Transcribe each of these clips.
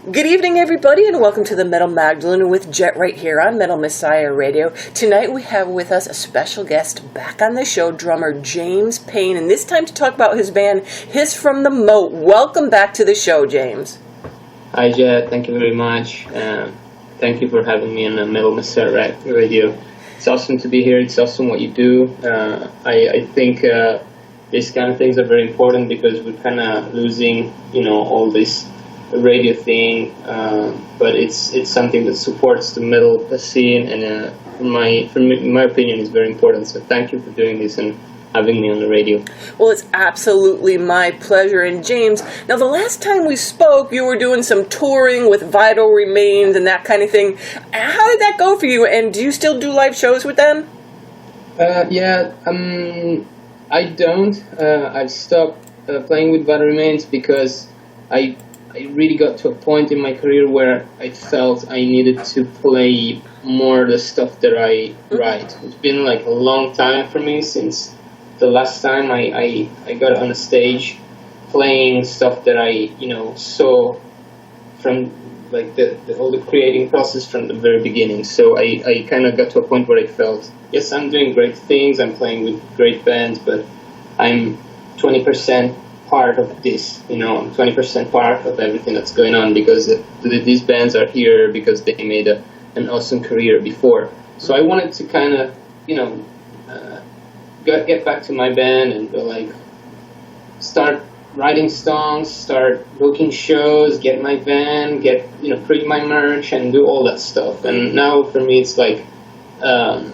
Good evening, everybody, and welcome to the Metal Magdalene with Jet right here on Metal Messiah Radio. Tonight we have with us a special guest back on the show, drummer James Payne, and this time to talk about his band Hiss From The Moat. Welcome back to the show, James. Hi, Jet. Thank you very much. Thank you for having me on the Metal Messiah Radio. It's awesome to be here. It's awesome what you do. I think these kind of things are very important because we're kind of losing, all this radio thing, but it's something that supports the metal scene, and in my opinion, is very important. So thank you for doing this and having me on the radio. Well, it's absolutely my pleasure. And James, now the last time we spoke, you were doing some touring with Vital Remains and that kind of thing. How did that go for you? And do you still do live shows with them? I don't. I've stopped playing with Vital Remains because I really got to a point in my career where I felt I needed to play more the stuff that I write. It's been like a long time for me since the last time I got on a stage playing stuff that I saw from like all the creating process from the very beginning. So I kind of got to a point where I felt, yes, I'm doing great things, I'm playing with great bands, but I'm 20% part of this, I'm 20% part of everything that's going on because these bands are here because they made an awesome career before. So I wanted to kind of, get back to my band and start writing songs, start booking shows, get my van, print my merch and do all that stuff. And now for me it's like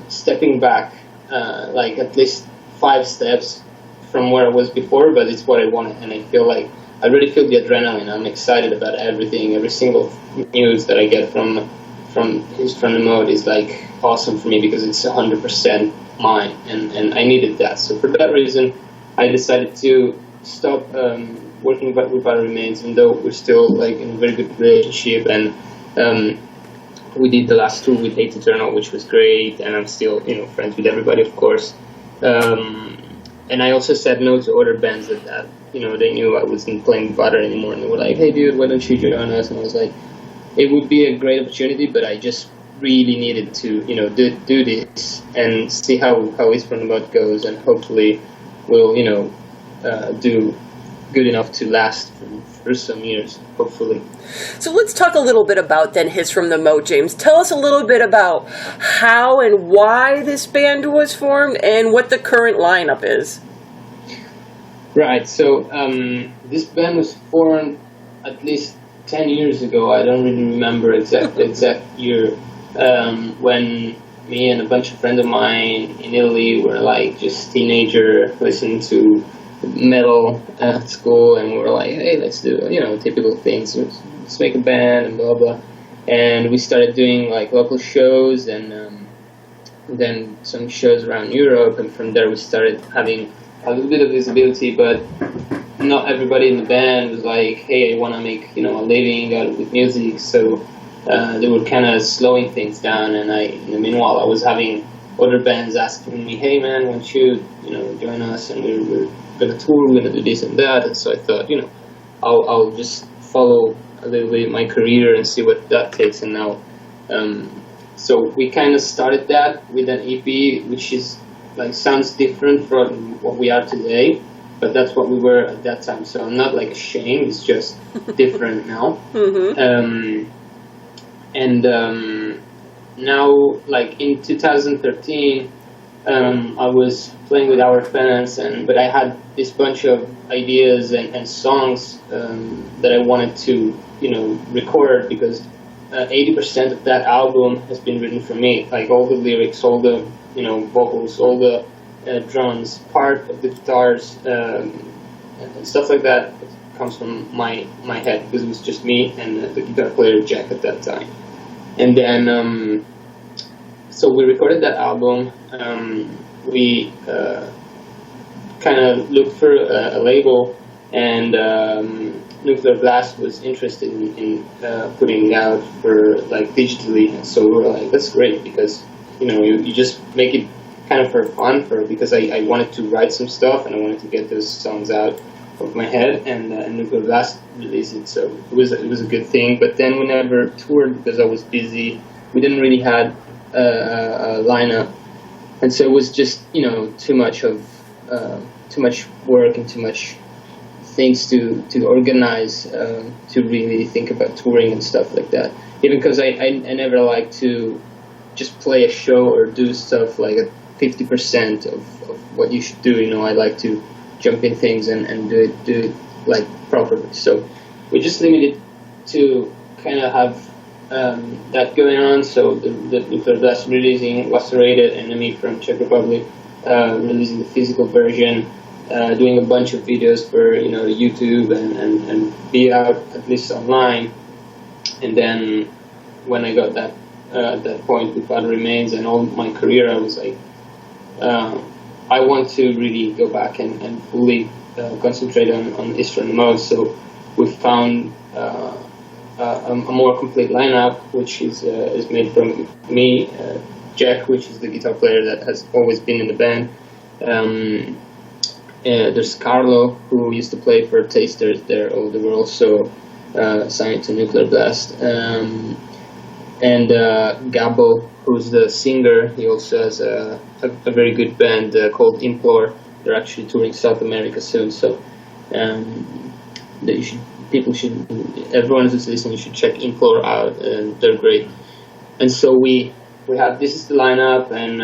stepping back, at least 5 steps from where I was before, but it's what I wanted, and I feel like I really feel the adrenaline. I'm excited about everything. Every single news that I get from Hiss From The Moat is like awesome for me because it's 100% mine, and I needed that. So for that reason, I decided to stop working with Vital Remains, even though we're still like in a very good relationship, and we did the last tour with Hate Eternal, which was great, and I'm still friends with everybody, of course. And I also said no to other bands that they knew I wasn't playing Butter anymore, and they were like, "Hey, dude, why don't you join us?" And I was like, it would be a great opportunity, but I just really needed to, do this and see how Hiss From The Moat goes, and hopefully we'll, do good enough to last for some years, hopefully. So let's talk a little bit about then Hiss From The Moat, James. Tell us a little bit about how and why this band was formed and what the current lineup is. Right, so this band was formed at least 10 years ago. I don't really remember exact year, when me and a bunch of friends of mine in Italy were like just teenager listening to metal at school, and we were like, hey, let's do typical things, let's make a band and blah blah. And we started doing like local shows, and then some shows around Europe, and from there we started having a little bit of visibility, but not everybody in the band was like, hey, I want to make a living out of with music. So they were kind of slowing things down, and in the meanwhile I was having other bands asking me, hey man, why don't you join us, and we're gonna tour, we're gonna do this and that. And so I thought, I'll just follow a little bit my career and see what that takes. And now so we kind of started that with an EP, which is like sounds different from what we are today, but that's what we were at that time. So I'm not like ashamed, it's just different now. Mm-hmm. Now, like in 2013, I was playing with our fans, but I had this bunch of ideas and songs that I wanted to, record, because 80% of that album has been written for me. Like all the lyrics, all the, vocals, all the drums, part of the guitars, and stuff like that comes from my head, because it was just me and the guitar player Jack at that time. And then, so we recorded that album. We kind of looked for a label, and Nuclear Blast was interested in putting it out for like digitally. And so we were like, that's great, because you just make it kind of for fun, because I wanted to write some stuff and I wanted to get those songs out of my head, and Nuclear Blast released it, so it was a good thing. But then we never toured because I was busy. We didn't really had a lineup, and so it was just too much work and too much things to organize to really think about touring and stuff like that. Even because I never like to just play a show or do stuff like at 50% of what you should do. I like to jump in things and do it like properly. So we just limited to kind of have that going on. So the Nuclear Blast releasing Lacerated, Enemy from Czech Republic, releasing the physical version, doing a bunch of videos for YouTube and be out at least online. And then when I got that at that point with Battle Remains and all my career, I was like, I want to really go back and fully concentrate on Hiss From The Moat. So we found a more complete lineup, which is made from me, Jack, which is the guitar player that has always been in the band. There's Carlo, who used to play for Tasters there. They were also signed to Nuclear Blast. And Gabo, who's the singer, he also has a very good band called Implore. They're actually touring South America soon, so everyone who's listening should check Implore out, and they're great. And so we have, this is the lineup, and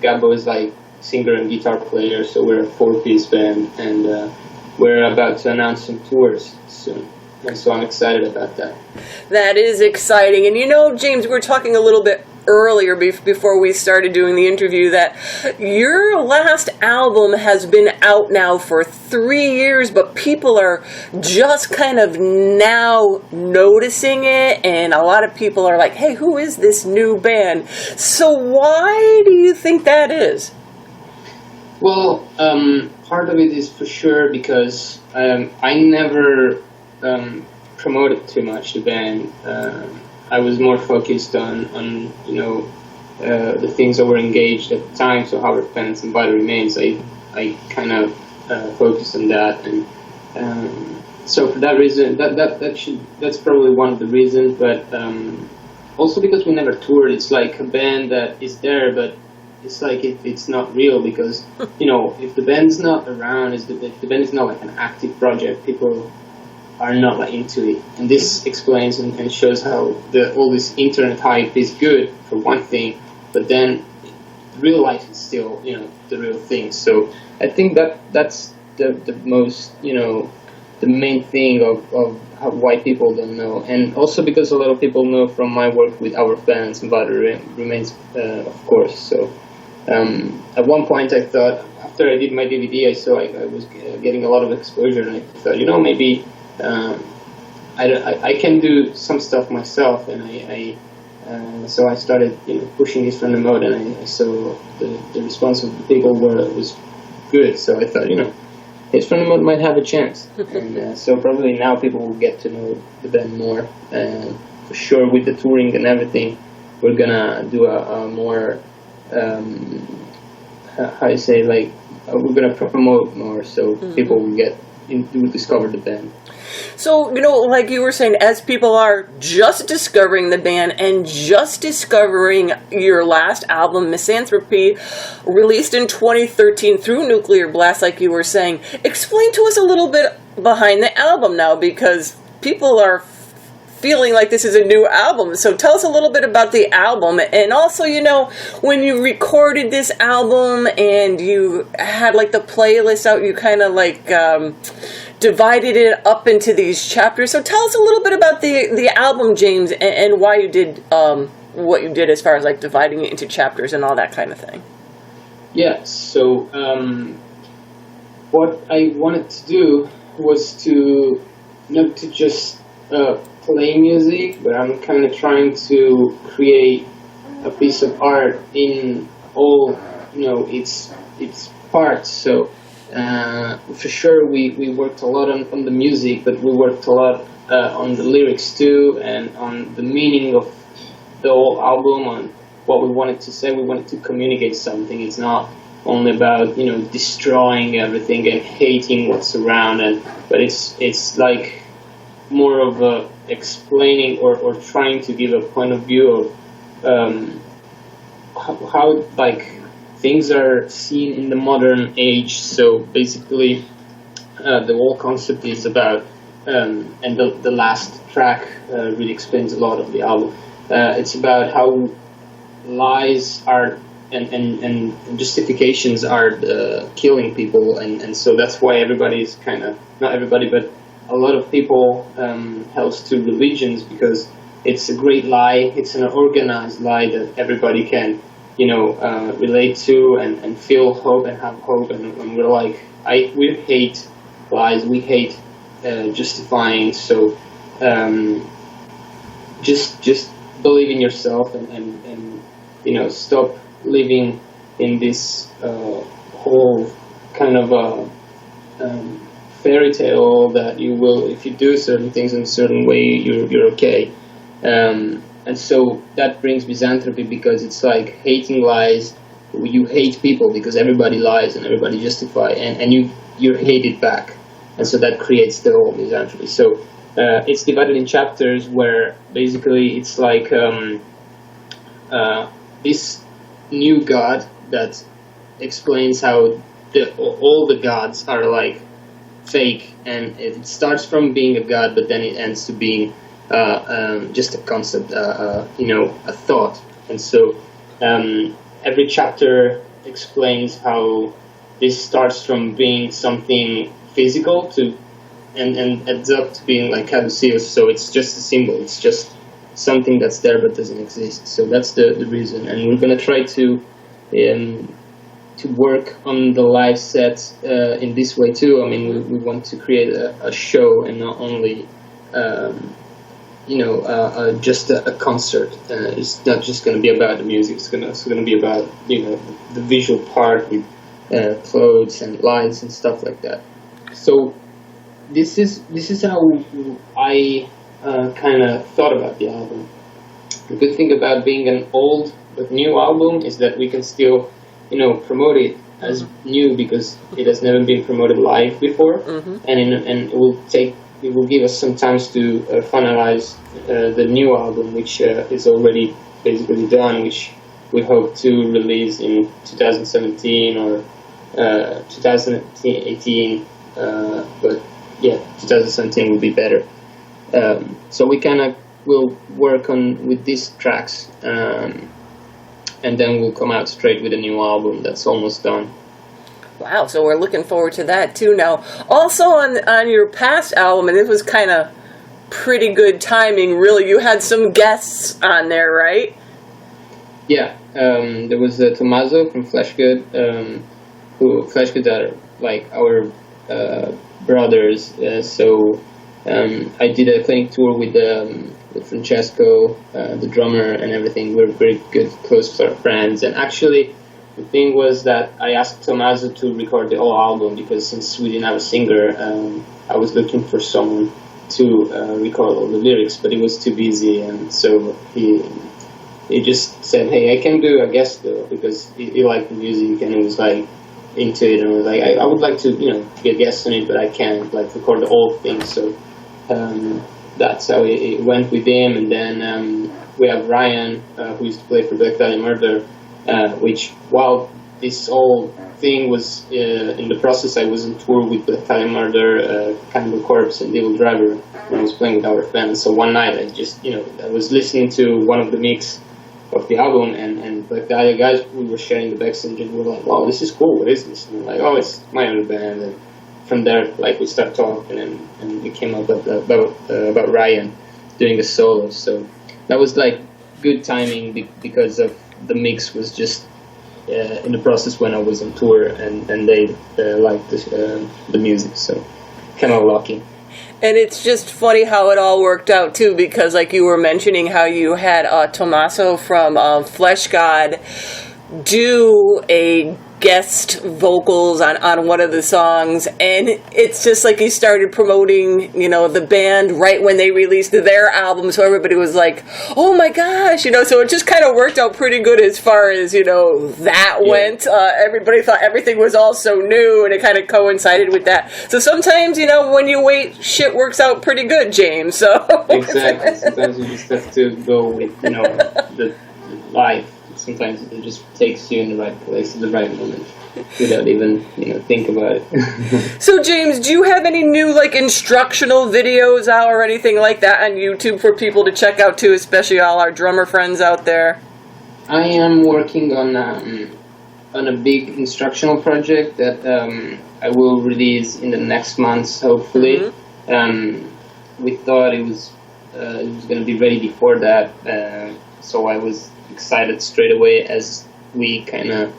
Gabo is like singer and guitar player, so we're a 4-piece band, and we're about to announce some tours soon. And so I'm excited about that. That is exciting. And James, we were talking a little bit earlier before we started doing the interview that your last album has been out now for 3 years, but people are just kind of now noticing it, and a lot of people are like, hey, who is this new band? So why do you think that is? Well, part of it is for sure because I never promoted too much the band. I was more focused on the things that were engaged at the time, so Howard Pence and Battle Remains. I kind of focused on that, and so for that reason, that's probably one of the reasons. But also because we never toured, it's like a band that is there, but it's like it's not real, because if the band's not around, if the band is not like an active project, people are not like into it. And this explains and shows how all this internet hype is good for one thing, but then real life is still the real thing. So I think that's the most the main thing of why people don't know. And also because a lot of people know from my work with our fans and Battle Remains, of course. So at one point I thought, after I did my DVD, I saw I was getting a lot of exposure, and I thought, maybe I can do some stuff myself, and so I started pushing Hiss From The Moat, and I saw the response of the people was good. So I thought Hiss From The Moat might have a chance, and so probably now people will get to know the band more. And for sure, with the touring and everything, we're gonna do a more we're gonna promote more, so people will will discover the band. So, like you were saying, as people are just discovering the band and just discovering your last album, Misanthropy, released in 2013 through Nuclear Blast, like you were saying, explain to us a little bit behind the album now, because people are feeling like this is a new album. So tell us a little bit about the album, and also, when you recorded this album and you had like the playlist out, you kind of like divided it up into these chapters. So tell us a little bit about the album, James, and why you did what you did as far as like dividing it into chapters and all that kind of thing. Yeah, so what I wanted to do was to not to just play music, but I'm kind of trying to create a piece of art in all its parts. So for sure we worked a lot on the music, but we worked a lot on the lyrics too, and on the meaning of the whole album, on what we wanted to say. We wanted to communicate something. It's not only about destroying everything and hating what's around, but it's like more of a explaining or trying to give a point of view of how like things are seen in the modern age. So basically, the whole concept is about, and the last track really explains a lot of the album. It's about how lies are and justifications are killing people, and so that's why everybody's kind of, not everybody, but a lot of people helps to religions, because it's a great lie. It's an organized lie that everybody can relate to and feel hope and have hope, and we're like, we hate lies, we hate justifying, so just believe in yourself and stop living in this whole kind of fairy tale that you will, if you do certain things in a certain way, you're okay. And so that brings misanthropy, because it's like hating lies. You hate people because everybody lies and everybody justify, and you hate it back, and so that creates the whole misanthropy. So it's divided in chapters where basically it's like this new god that explains how all the gods are like fake, and it starts from being a god, but then it ends to being just a concept, a thought. And so every chapter explains how this starts from being something physical to and ends up to being like caduceus. So it's just a symbol. It's just something that's there but doesn't exist. So that's the reason. And we're gonna try to work on the live set in this way too. I mean, we want to create a show and not only just a concert. It's not just going to be about the music. It's going to be about the visual part with clothes and lights and stuff like that. So this is how I kind of thought about the album. The good thing about being an old but new album is that we can still promote it as new, because it has never been promoted live before, and it will give us some time to finalize the new album, which is already basically done, which we hope to release in 2017 or 2018, but yeah, 2017 will be better. So we kind of will work on with these tracks, and then we'll come out straight with a new album that's almost done. Wow, so we're looking forward to that too. Now, also on your past album, and it was kind of pretty good timing, really, you had some guests on there, right? Yeah, there was Tommaso from Fleshgood, who Fleshgood are like our brothers. So I did a clinic tour with Francesco, the drummer, and everything. We're very good, close friends, and actually, the thing was that I asked Tommaso to record the whole album, because since we didn't have a singer, I was looking for someone to record all the lyrics, but he was too busy, and so he just said, "Hey, I can do a guest though," because he liked the music and he was like into it, and was like, "I would like to be a guest on it, but I can't like record the whole thing." So that's how it went with him, and then we have Ryan, who used to play for Black Dahlia Murder. Which, while this whole thing was in the process, I was on tour with Black Dahlia Murder, Cannibal Corpse, and Devil Driver when I was playing with our fans. So one night I just, I was listening to one of the mix of the album, and Black Dahlia guys, we were sharing the backstage, and we were like, "Wow, this is cool, what is this?" And we're like, "Oh, it's my other band." And from there, like, we started talking, and we came up about Ryan doing a solo. So that was like good timing, because of the mix was just in the process when I was on tour, and they liked the music, so kind of lucky. And it's just funny how it all worked out too, because like you were mentioning how you had Tommaso from Flesh God do a guest vocals on one of the songs, and it's just like he started promoting, you know, the band right when they released their album, so everybody was like, oh my gosh, you know, so it just kind of worked out pretty good as far as, you know, that went. Everybody thought everything was all so new, and it kind of coincided with that. So sometimes, you know, when you wait, shit works out pretty good, James, so. Exactly. Sometimes you just have to go with, you know, the life. Sometimes it just takes you in the right place at the right moment without even, you know, think about it. So, James, do you have any new, like, instructional videos out or anything like that on YouTube for people to check out, too, especially all our drummer friends out there? I am working on a big instructional project that I will release in the next months, hopefully. We thought it was going to be ready before that, so I was excited straight away as we kind of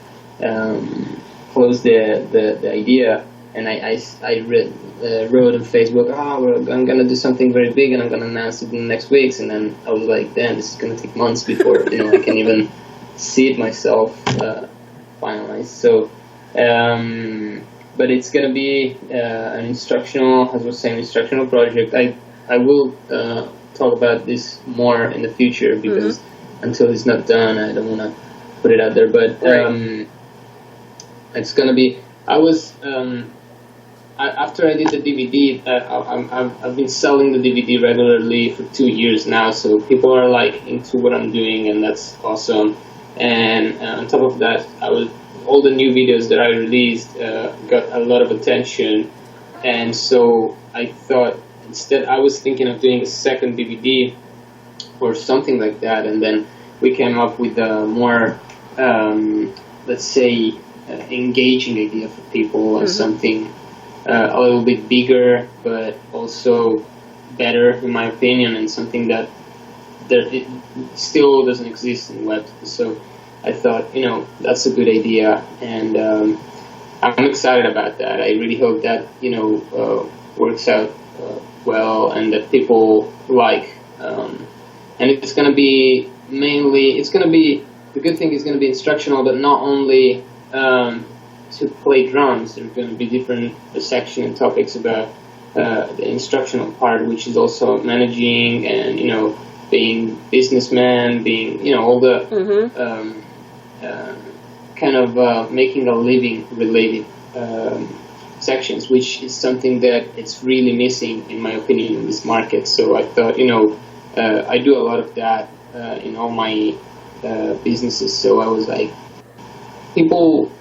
closed the idea, and I wrote on Facebook, I'm gonna do something very big and I'm gonna announce it in the next weeks, and then I was like, damn, this is gonna take months before, you know, I can even see it myself finalized. So but it's gonna be an instructional, as I was saying, instructional project. I will talk about this more in the future, because until it's not done, I don't want to put it out there. But it's gonna be. I was after I did the DVD. I've been selling the DVD regularly for 2 years now, so people are like into what I'm doing, and that's awesome. And on top of that, all the new videos that I released got a lot of attention, and so I thought instead I was thinking of doing a second DVD or something like that, and then we came up with a more, let's say, engaging idea for people, and something a little bit bigger, but also better, in my opinion, and something that it still doesn't exist in web. So I thought, you know, that's a good idea, and I'm excited about that. I really hope that, you know, works out well, and that people like. And it's going to be the good thing is going to be instructional, but not only to play drums. There's going to be different section and topics about the instructional part, which is also managing and, you know, being businessman, being, you know, all the kind of making a living related sections, which is something that it's really missing, in my opinion, in this market. So I thought, you know, I do a lot of that in all my businesses, so I was like, people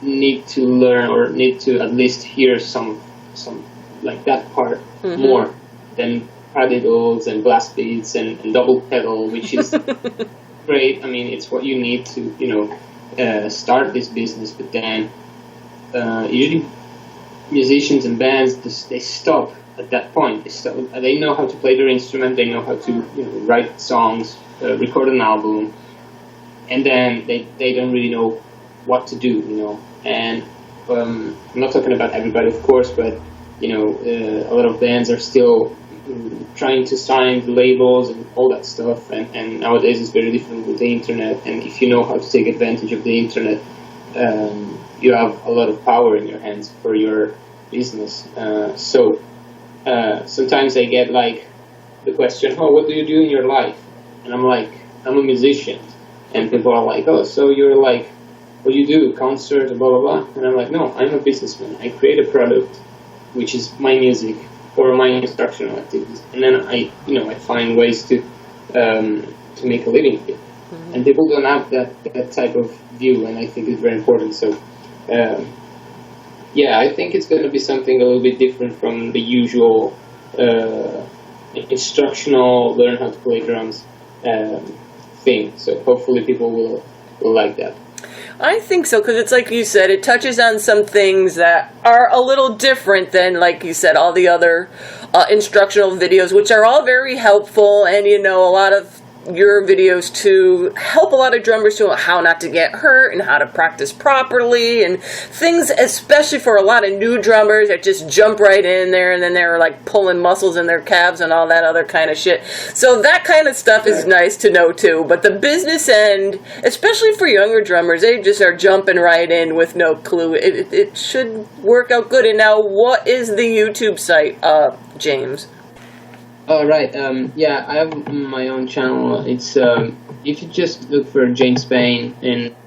need to learn, or need to at least hear some like that part more than paradiddles and blast beats and double pedal, which is great. I mean, it's what you need to, you know, start this business, but then usually musicians and bands, they stop at that point. They know how to play their instrument, they know how to, you know, write songs, record an album, and then they don't really know what to do, you know. And I'm not talking about everybody, of course, but, you know, a lot of bands are still trying to sign the labels and all that stuff, and nowadays it's very different with the internet, and if you know how to take advantage of the internet, you have a lot of power in your hands for your business. So sometimes I get like the question, oh, what do you do in your life? And I'm like, I'm a musician. And people are like, oh, so you're like, what do you do, concerts, blah, blah, blah? And I'm like, no, I'm a businessman. I create a product, which is my music, or my instructional activities. And then I find ways to make a living here. And people don't have that type of view, and I think it's very important. So, yeah, I think it's going to be something a little bit different from the usual instructional, learn how to play drums thing. So hopefully people will like that. I think so, because it's like you said, it touches on some things that are a little different than, like you said, all the other instructional videos, which are all very helpful, and, you know, a lot of your videos to help a lot of drummers to know how not to get hurt and how to practice properly and things, especially for a lot of new drummers that just jump right in there and then they're like pulling muscles in their calves and all that other kind of shit. So that kind of stuff is nice to know too. But the business end, especially for younger drummers, they just are jumping right in with no clue. It should work out good. And now, what is the YouTube site, James? Right. Yeah, I have my own channel. It's if you just look for James Payne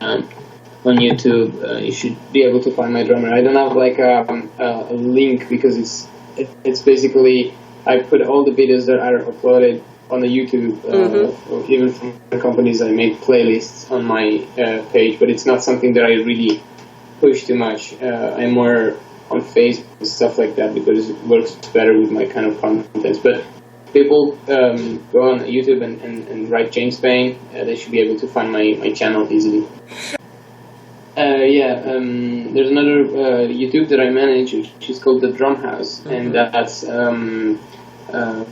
on YouTube, you should be able to find my drummer. I don't have like a link because it's basically I put all the videos that are uploaded on the YouTube, or even from the companies. I make playlists on my page, but it's not something that I really push too much. I'm more on Facebook and stuff like that because it works better with my kind of contents. But people go on YouTube and write James Payne, they should be able to find my channel easily. There's another YouTube that I manage, which is called the DrumHouse, and that's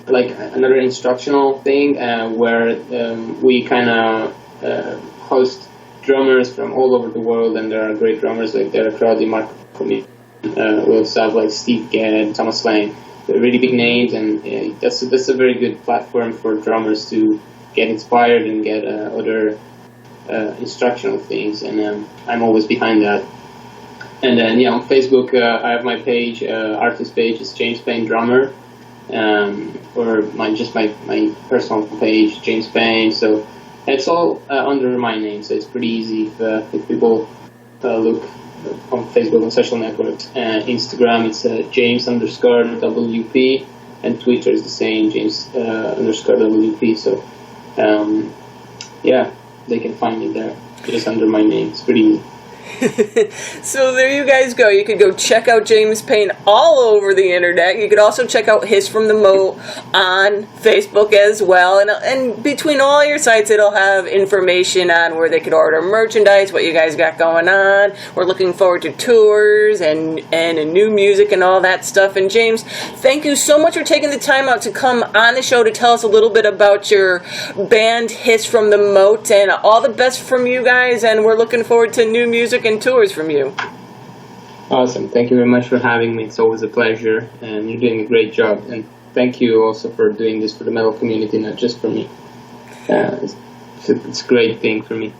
like another instructional thing where we kind of host drummers from all over the world, and there are great drummers like Derek Crowley, Mark Comey. We also have like Steve Gadd, Tama, really big names, and that's a very good platform for drummers to get inspired and get other instructional things, and I'm always behind that. And then on Facebook I have my page, artist page is James Payne Drummer, or my personal page, James Payne. So it's all under my name, so it's pretty easy if people look on Facebook, on social networks. Instagram, it's James_WP, and Twitter is the same, James_WP. So they can find me there just under my name. It's pretty easy. So there you guys go. You could go check out James Payne all over the internet. You could also check out Hiss From The Moat on Facebook as well. And between all your sites, it'll have information on where they could order merchandise, what you guys got going on. We're looking forward to tours and new music and all that stuff. And James, thank you so much for taking the time out to come on the show to tell us a little bit about your band Hiss From The Moat, and all the best from you guys. And we're looking forward to new music and tours from you. Awesome. Thank you very much for having me. It's always a pleasure, and you're doing a great job. And thank you also for doing this for the metal community, not just for me. It's a great thing for me.